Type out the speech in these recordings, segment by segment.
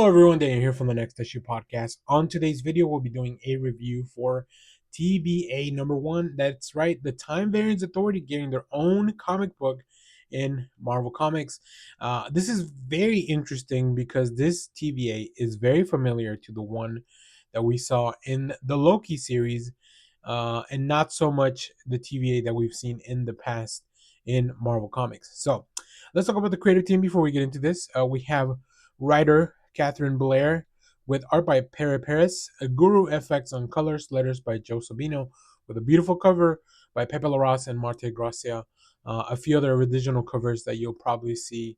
Hello everyone, Daniel here from the Next Issue Podcast. On today's video, we'll be doing a review for TBA number one. That's right, the Time Variance Authority getting their own comic book in Marvel Comics. This is very interesting because this TBA is very familiar to the one that we saw in the Loki series, and not so much the TVA that we've seen in the past in Marvel Comics. So let's talk about the creative team before we get into this. We have writer Catherine Blair, with art by Pere Perez, a Guru FX on colors, letters by Joe Sabino, with a beautiful cover by Pepe Larraz and Marte Gracia. A few other original covers that you'll probably see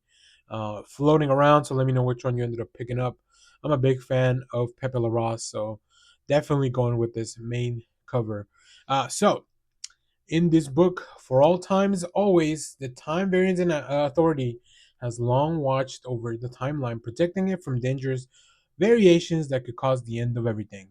floating around, so let me know which one you ended up picking up. I'm a big fan of Pepe Larraz, so definitely going with this main cover. So, in this book, for all times, always, the Time Variance and Authority has long watched over the timeline, protecting it from dangerous variations that could cause the end of everything.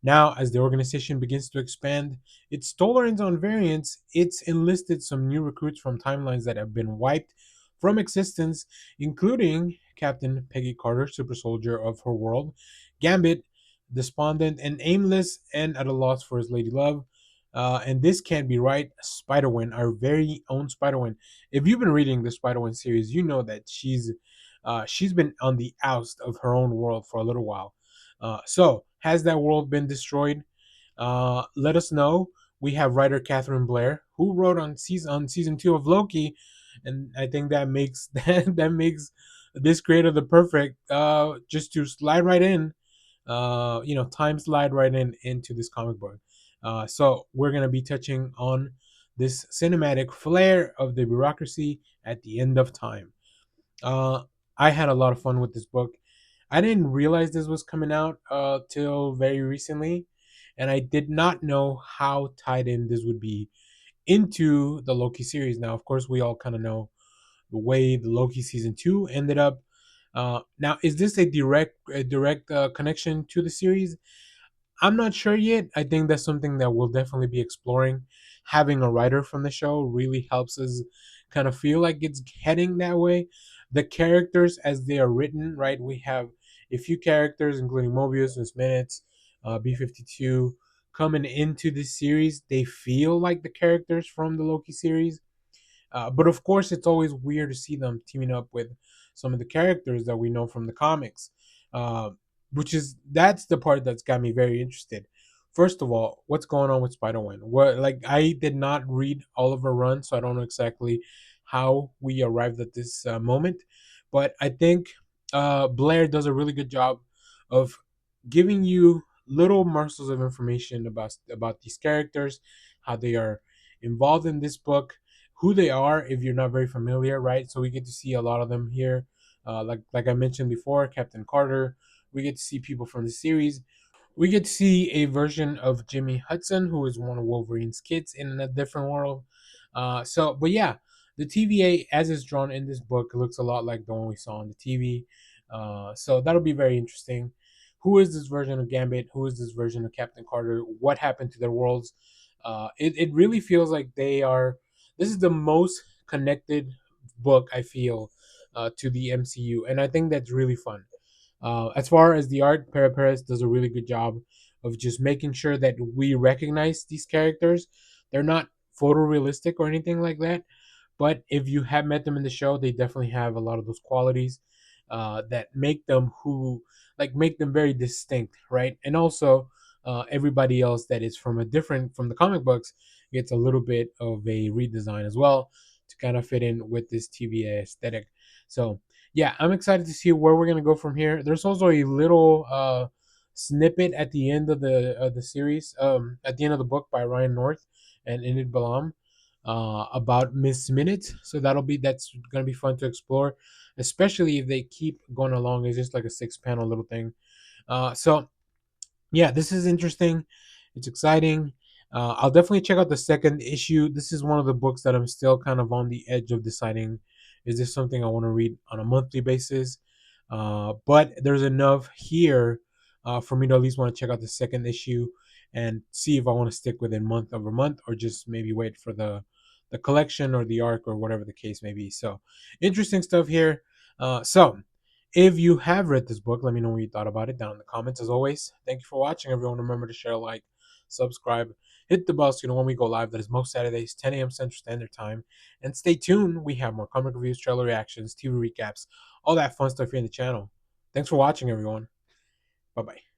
Now, as the organization begins to expand its tolerance on variants, it's enlisted some new recruits from timelines that have been wiped from existence, including Captain Peggy Carter, super soldier of her world, Gambit, despondent and aimless and at a loss for his lady love. And this can't be right. Spider-Gwen, our very own Spider-Gwen. If you've been reading the Spider-Gwen series, you know that she's been on the oust of her own world for a little while. So, has that world been destroyed? Let us know. We have writer Catherine Blair, who wrote on season 2 of Loki, and I think that makes that makes this creator the perfect just to slide right in, time slide right in into this comic book. So we're gonna be touching on this cinematic flair of the bureaucracy at the end of time. Uh, I had a lot of fun with this book. I didn't realize this was coming out till very recently, and I did not know how tied in this would be into the Loki series. Now, of course, we all kind of know the way the Loki season 2 ended up. Now, is this a direct connection to the series? I'm not sure yet. I think that's something that we'll definitely be exploring. Having a writer from the show really helps us kind of feel like it's heading that way. The characters, as they are written, right? We have a few characters, including Mobius, Miss Minutes, B-52, coming into this series. They feel like the characters from the Loki series, but of course, it's always weird to see them teaming up with some of the characters that we know from the comics, uh, that's the part that's got me very interested. First of all, what's going on with Spider-Man? What, like, I did not read all of her run, so I don't know exactly how we arrived at this moment. But I think Blair does a really good job of giving you little morsels of information about these characters, how they are involved in this book, who they are if you're not very familiar, right? So we get to see a lot of them here. Like I mentioned before, Captain Carter. We get to see people from the series. We get to see a version of Jimmy Hudson, who is one of Wolverine's kids in a different world. But yeah, the TVA as is drawn in this book looks a lot like the one we saw on the TV. So that'll be very interesting. Who is this version of Gambit? Who is this version of Captain Carter? What happened to their worlds? It really feels like they are. This is the most connected book I feel to the MCU, and I think that's really fun. As far as the art, Para Perez does a really good job of just making sure that we recognize these characters. They're not photorealistic or anything like that, but if you have met them in the show, they definitely have a lot of those qualities that make them very distinct, right? And also, everybody else that is from the comic books gets a little bit of a redesign as well to kind of fit in with this TVA aesthetic. So yeah, I'm excited to see where we're gonna go from here. There's also a little snippet at the end of the series, at the end of the book by Ryan North and Enid Balam, about Miss Minute. So that's gonna be fun to explore, especially if they keep going along. It's just like a 6 panel little thing. So yeah, this is interesting. It's exciting. I'll definitely check out the second issue. This is one of the books that I'm still kind of on the edge of deciding, is this something I want to read on a monthly basis? But there's enough here for me to at least want to check out the second issue and see if I want to stick with it month over month, or just maybe wait for the collection or the arc or whatever the case may be. So interesting stuff here. So If you have read this book, let me know what you thought about it down in the comments. As always, thank you for watching, everyone. Remember to share, like, subscribe, hit the bell so you know when we go live. That is most Saturdays, 10 a.m. Central Standard Time. And stay tuned. We have more comic reviews, trailer reactions, TV recaps, all that fun stuff here in the channel. Thanks for watching, everyone. Bye-bye.